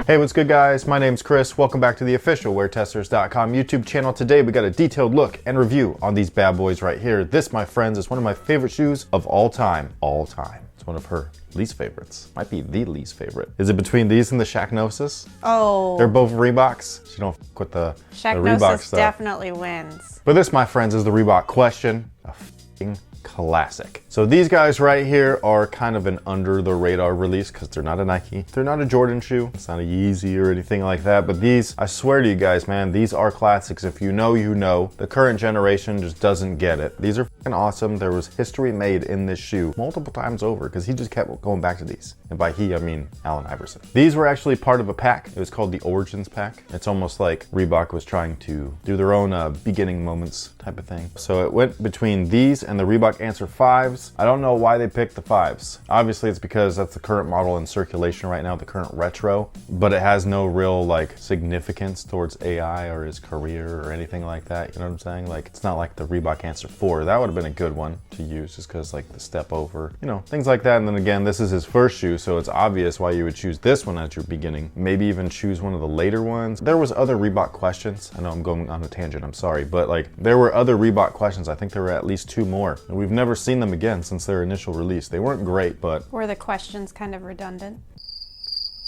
Hey, what's good guys? My name's Chris. Welcome back to the official WearTesters.com YouTube channel. Today we got a detailed look and review on these bad boys right here. This, my friends, is one of my favorite shoes of all time. All time. It's one of her least favorites. Might be the least favorite. Is it between these and the Shacknosis? Oh. They're both Reeboks. She don't f with the Reebok stuff. Definitely wins. But this, my friends, is the Reebok Question. A f***ing classic. So these guys right here are kind of an under the radar release because they're not a Nike. They're not a Jordan shoe. It's not a Yeezy or anything like that. But these, I swear to you guys, man, these are classics. If you know, you know. The current generation just doesn't get it. These are fucking awesome. There was history made in this shoe multiple times over because he just kept going back to these. And by he, I mean Allen Iverson. These were actually part of a pack. It was called the Origins pack. It's almost like Reebok was trying to do their own beginning moments type of thing. So it went between these and the Reebok Answer 5s. I don't know why they picked the 5s. Obviously it's because that's the current model in circulation right now, the current retro, but it has no real like significance towards AI or his career or anything like that. You know what I'm saying? Like it's not like the Reebok Answer 4. That would have been a good one to use just because like the step over, you know, things like that. And then again, this is his first shoe, so it's obvious why you would choose this one at your beginning. Maybe even choose one of the later ones. There was other Reebok questions. I know I'm going on a tangent, I'm sorry, but like there were other Reebok questions. I think there were at least 2 more. And we've never seen them again since their initial release. They weren't great, but... Were the questions kind of redundant?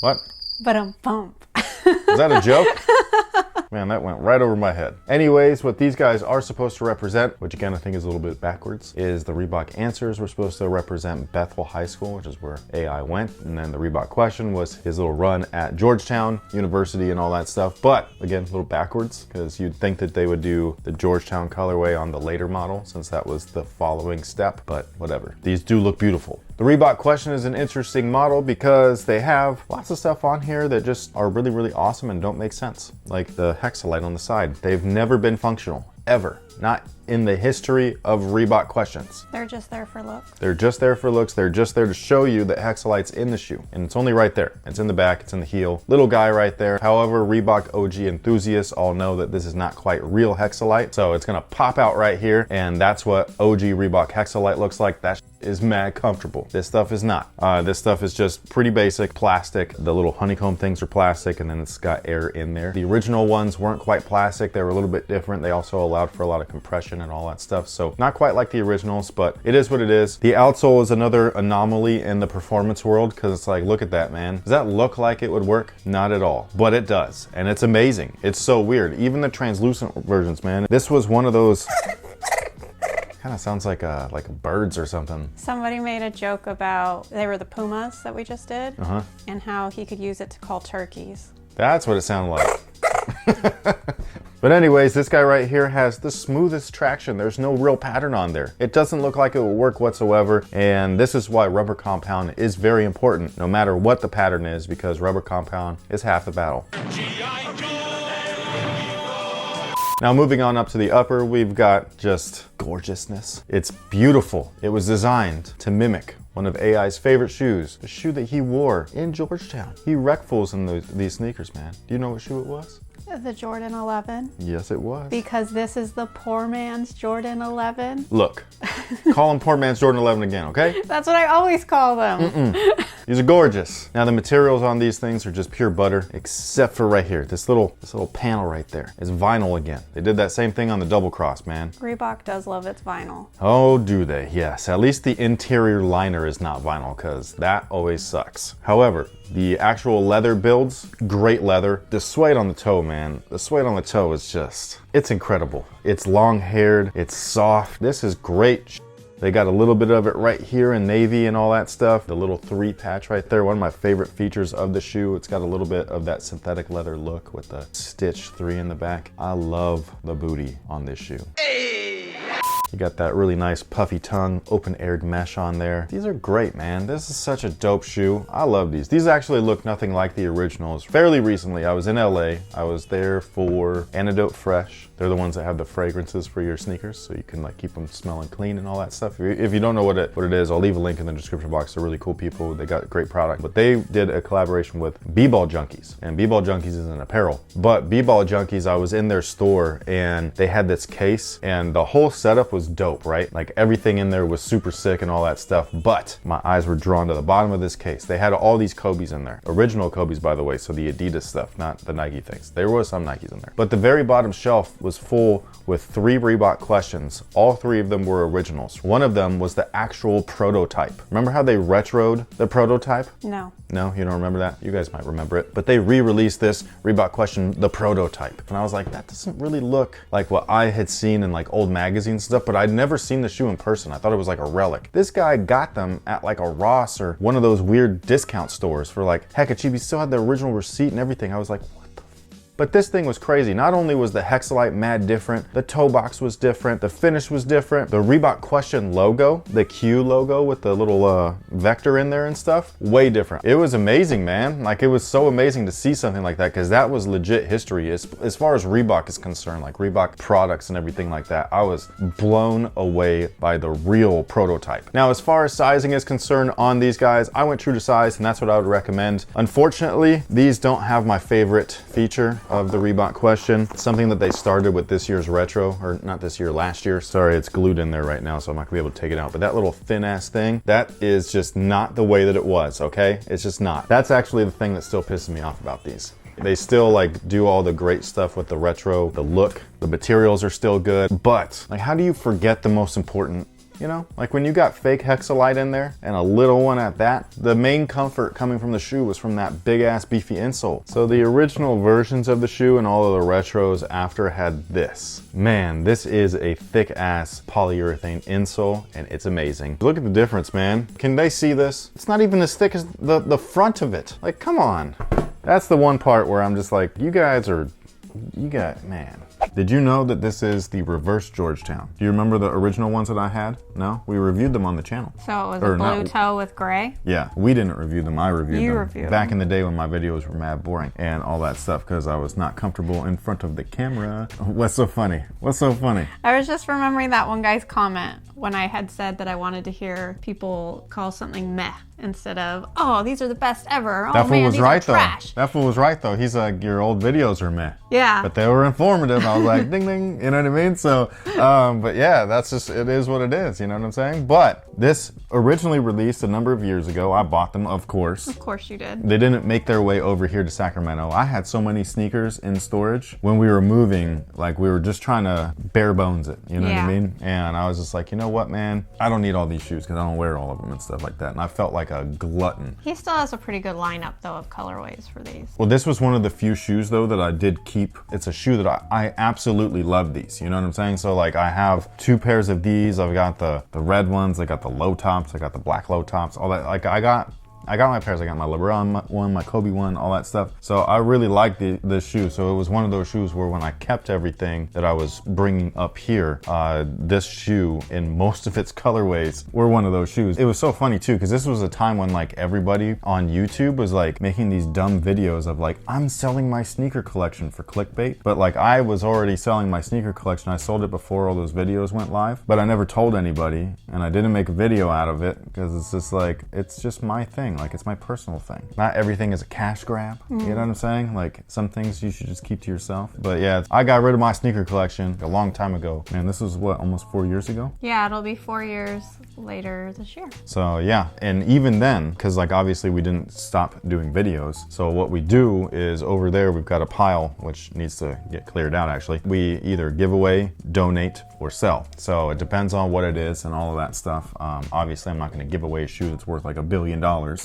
What? Bump. Is that a joke? Man, that went right over my head. Anyways, what these guys are supposed to represent, which again I think is a little bit backwards, is the Reebok Answers were supposed to represent Bethel High School, which is where AI went. And then the Reebok Question was his little run at Georgetown University and all that stuff. But again, a little backwards because you'd think that they would do the Georgetown colorway on the later model since that was the following step, but whatever. These do look beautiful. The Reebok Question is an interesting model because they have lots of stuff on here that just are really, really awesome and don't make sense. Like the hexalite on the side. They've never been functional, ever. Not in the history of Reebok Questions. They're just there for looks. They're just there for looks. They're just there to show you that hexalite's in the shoe. And it's only right there. It's in the back, it's in the heel. Little guy right there. However, Reebok OG enthusiasts all know that this is not quite real hexalite. So it's gonna pop out right here. And that's what OG Reebok hexalite looks like. That is mad comfortable. This stuff is not. This stuff is just pretty basic plastic. The little honeycomb things are plastic and then it's got air in there. The original ones weren't quite plastic. They were a little bit different. They also allowed for a lot of compression and all that stuff. So not quite like the originals, but it is what it is. The outsole is another anomaly in the performance world because it's like, look at that, man. Does that look like it would work? Not at all, but it does. And it's amazing. It's so weird. Even the translucent versions, man. This was one of those kind of sounds like birds or something. Somebody made a joke about, they were the Pumas that we just did, and how he could use it to call turkeys. That's what it sounded like. But anyways, this guy right here has the smoothest traction. There's no real pattern on there. It doesn't look like it will work whatsoever. And this is why rubber compound is very important, no matter what the pattern is, because rubber compound is half the battle. Now moving on up to the upper, we've got just gorgeousness. It's beautiful. It was designed to mimic one of AI's favorite shoes, the shoe that he wore in Georgetown. He wrecked fools in these sneakers, man. Do you know what shoe it was? The Jordan 11. Yes, it was. Because this is the poor man's Jordan 11. Look, call him poor man's Jordan 11 again, okay? That's what I always call them. These are gorgeous. Now the materials on these things are just pure butter, except for right here. This little panel right there is vinyl again. They did that same thing on the double cross, man. Reebok does love its vinyl. Oh, do they? Yes. At least the interior liner is not vinyl because that always sucks. However, the actual leather builds, great leather. The suede on the toe, man. The suede on the toe is just, it's incredible. It's long haired, it's soft. This is great. They got a little bit of it right here in navy and all that stuff. The little 3 patch right there, one of my favorite features of the shoe. It's got a little bit of that synthetic leather look with the stitch 3 in the back. I love the booty on this shoe. You got that really nice puffy tongue, open-aired mesh on there. These are great, man. This is such a dope shoe. I love these. These actually look nothing like the originals. Fairly recently, I was in LA. I was there for Antidote Fresh. They're the ones that have the fragrances for your sneakers, so you can like keep them smelling clean and all that stuff. If you don't know what it is, I'll leave a link in the description box. They're really cool people. They got great product. But they did a collaboration with B-Ball Junkies, and B-Ball Junkies is an apparel. But B-Ball Junkies, I was in their store and they had this case, and the whole setup was dope, right? Like everything in there was super sick and all that stuff, but my eyes were drawn to the bottom of this case. They had all these Kobes in there. Original Kobes, by the way, so the Adidas stuff, not the Nike things. There was some Nikes in there. But the very bottom shelf was full with 3 Reebok Questions. All 3 of them were originals. One of them was the actual prototype. Remember how they retroed the prototype? No. No, you don't remember that? You guys might remember it. But they re-released this Reebok Question, the prototype. And I was like, that doesn't really look like what I had seen in like old magazines and stuff, but I'd never seen the shoe in person. I thought it was like a relic. This guy got them at like a Ross or one of those weird discount stores for like heck of cheap. He still had the original receipt and everything. I was like, but this thing was crazy. Not only was the Hexalite mad different, the toe box was different, the finish was different, the Reebok Question logo, the Q logo with the little vector in there and stuff, way different. It was amazing, man. Like it was so amazing to see something like that because that was legit history as far as Reebok is concerned, like Reebok products and everything like that. I was blown away by the real prototype. Now, as far as sizing is concerned on these guys, I went true to size and that's what I would recommend. Unfortunately, these don't have my favorite feature of the Reebok Question. Something that they started with this year's retro, or not this year, last year. Sorry, it's glued in there right now, so I'm not gonna be able to take it out. But that little thin ass thing, that is just not the way that it was, okay? It's just not. That's actually the thing that still pisses me off about these. They still like do all the great stuff with the retro, the look, the materials are still good, but like how do you forget the most important? You know, like when you got fake Hexalite in there and a little one at that, the main comfort coming from the shoe was from that big ass beefy insole. So the original versions of the shoe and all of the retros after had this. Man, this is a thick ass polyurethane insole and it's amazing. Look at the difference, man. Can they see this? It's not even as thick as the front of it. Like, come on. That's the one part where I'm just like, man. Did you know that this is the reverse Georgetown? Do you remember the original ones that I had? No? We reviewed them on the channel. So it was a blue toe with gray? Yeah, we didn't review them, I reviewed them. You reviewed back them. in the day when my videos were mad boring and all that stuff because I was not comfortable in front of the camera. What's so funny? What's so funny? I was just remembering that one guy's comment when I had said that I wanted to hear people call something meh instead of, oh, these are the best ever. Oh that fool man, was these right are though. trash. That fool was right though. He's like, your old videos are meh. Yeah. But they were informative. I was like, ding ding, you know what I mean? So, but yeah, that's just, it is what it is, you know what I'm saying? But this originally released a number of years ago. I bought them, of course. Of course you did. They didn't make their way over here to Sacramento. I had so many sneakers in storage when we were moving, like we were just trying to bare bones it, you know what I mean? And I was just like, you know what, man? I don't need all these shoes because I don't wear all of them and stuff like that. And I felt like a glutton. He still has a pretty good lineup though of colorways for these. Well, this was one of the few shoes though that I did keep. It's a shoe that I absolutely love these, you know what I'm saying? So like I have 2 pairs of these. I've got the red ones, I got the low tops, I got the black low tops, all that. Like I got my pairs. I got my LeBron one, my Kobe one, all that stuff. So I really liked this shoe. So it was one of those shoes where when I kept everything that I was bringing up here, this shoe in most of its colorways were one of those shoes. It was so funny too, because this was a time when like everybody on YouTube was like making these dumb videos of like, I'm selling my sneaker collection for clickbait. But like I was already selling my sneaker collection. I sold it before all those videos went live, but I never told anybody and I didn't make a video out of it because it's just like, it's just my thing. Like it's my personal thing. Not everything is a cash grab. You know what I'm saying? Like some things you should just keep to yourself. But yeah, I got rid of my sneaker collection a long time ago. Man, this was what, almost 4 years ago? Yeah, it'll be 4 years later this year. So yeah, and even then, because like obviously we didn't stop doing videos. So what we do is over there, we've got a pile, which needs to get cleared out actually. We either give away, donate, or sell. So it depends on what it is and all of that stuff. Obviously I'm not gonna give away a shoe that's worth like $1 billion,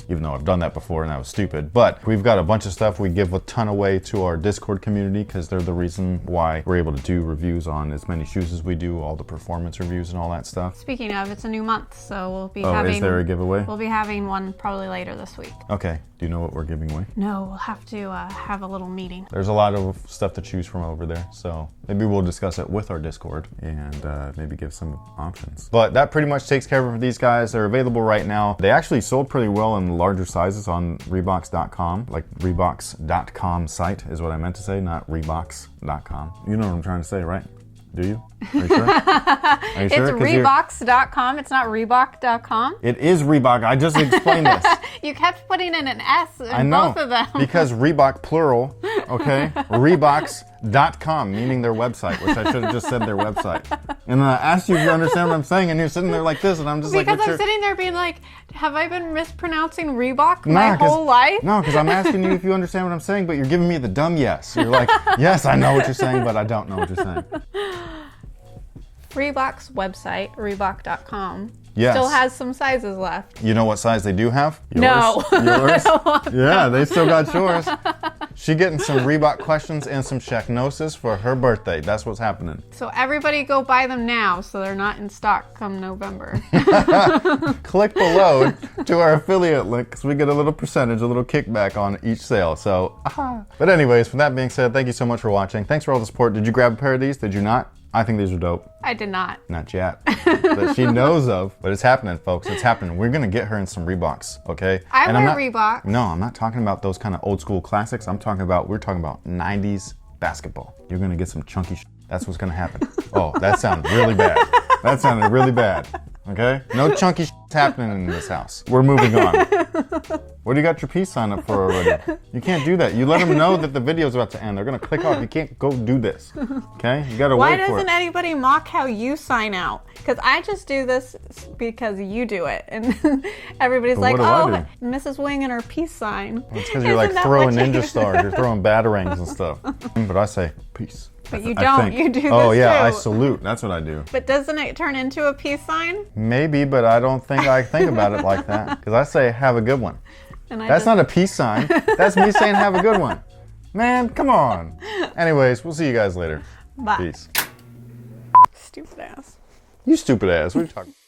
even though I've done that before and that was stupid. But we've got a bunch of stuff. We give a ton away to our Discord community because they're the reason why we're able to do reviews on as many shoes as we do, all the performance reviews and all that stuff. Speaking of, it's a new month, so we'll be having... Oh, is there a giveaway? We'll be having one probably later this week. Okay. Do you know what we're giving away? No, we'll have to have a little meeting. There's a lot of stuff to choose from over there, so maybe we'll discuss it with our Discord and maybe give some options. But that pretty much takes care of these guys. They're available right now. They actually sold pretty well in larger sizes on Reeboks.com, like Reeboks.com site is what I meant to say, not Reeboks.com. You know what I'm trying to say, right? Do you? Are you sure? Are you sure? It's Reeboks.com. It's not Reebok.com. It is Reebok. I just explained this. You kept putting in an S in I know, both of them. because Reebok plural, okay? Reeboks.com, meaning their website, which I should have just said their website. And then I asked you if you understand what I'm saying, and you're sitting there like this, and I'm just because like, I'm sitting there being like, have I been mispronouncing Reebok my Nah, whole life? No, because I'm asking you if you understand what I'm saying, but you're giving me the dumb yes. You're like, yes, I know what you're saying, but I don't know what you're saying. Reebok's website, Reebok.com, Yes. still has some sizes left. You know what size they do have? Yours? No. Yours? I don't want Yeah, they still got yours. She getting some Reebok questions and some Shaqnosis for her birthday. That's what's happening. So everybody go buy them now so they're not in stock come November. Click below to our affiliate link because we get a little percentage, a little kickback on each sale. So, But anyways, with that being said, thank you so much for watching. Thanks for all the support. Did you grab a pair of these? Did you not? I think these are dope. I did not. Not yet. That she knows of. But it's happening, folks. It's happening. We're going to get her in some Reeboks, okay? I wear Reebok. No, I'm not talking about those kind of old school classics. We're talking about 90s basketball. You're going to get some chunky That's what's going to happen. Oh, that sounded really bad. That sounded really bad. Okay? No chunky happening in this house. We're moving on. What do you got your peace sign up for already? You can't do that. You let them know that the video's about to end. They're going to click off. You can't go do this. Okay? You got to wait for it. Why doesn't anybody mock how you sign out? Because I just do this because you do it. And everybody's But like, what do I oh, Mrs. Wing and her peace sign. It's because you're like throwing ninja stars. You're throwing batarangs and stuff. But I say peace. But you don't. You do this Oh yeah, too. I salute. That's what I do. But doesn't it turn into a peace sign? Maybe, but I don't think I think about it like that. Because I say, have a good one. And That's not a peace sign. That's me saying, have a good one. Man, come on. Anyways, we'll see you guys later. Bye. Peace. Stupid ass. You stupid ass. What are you talking about?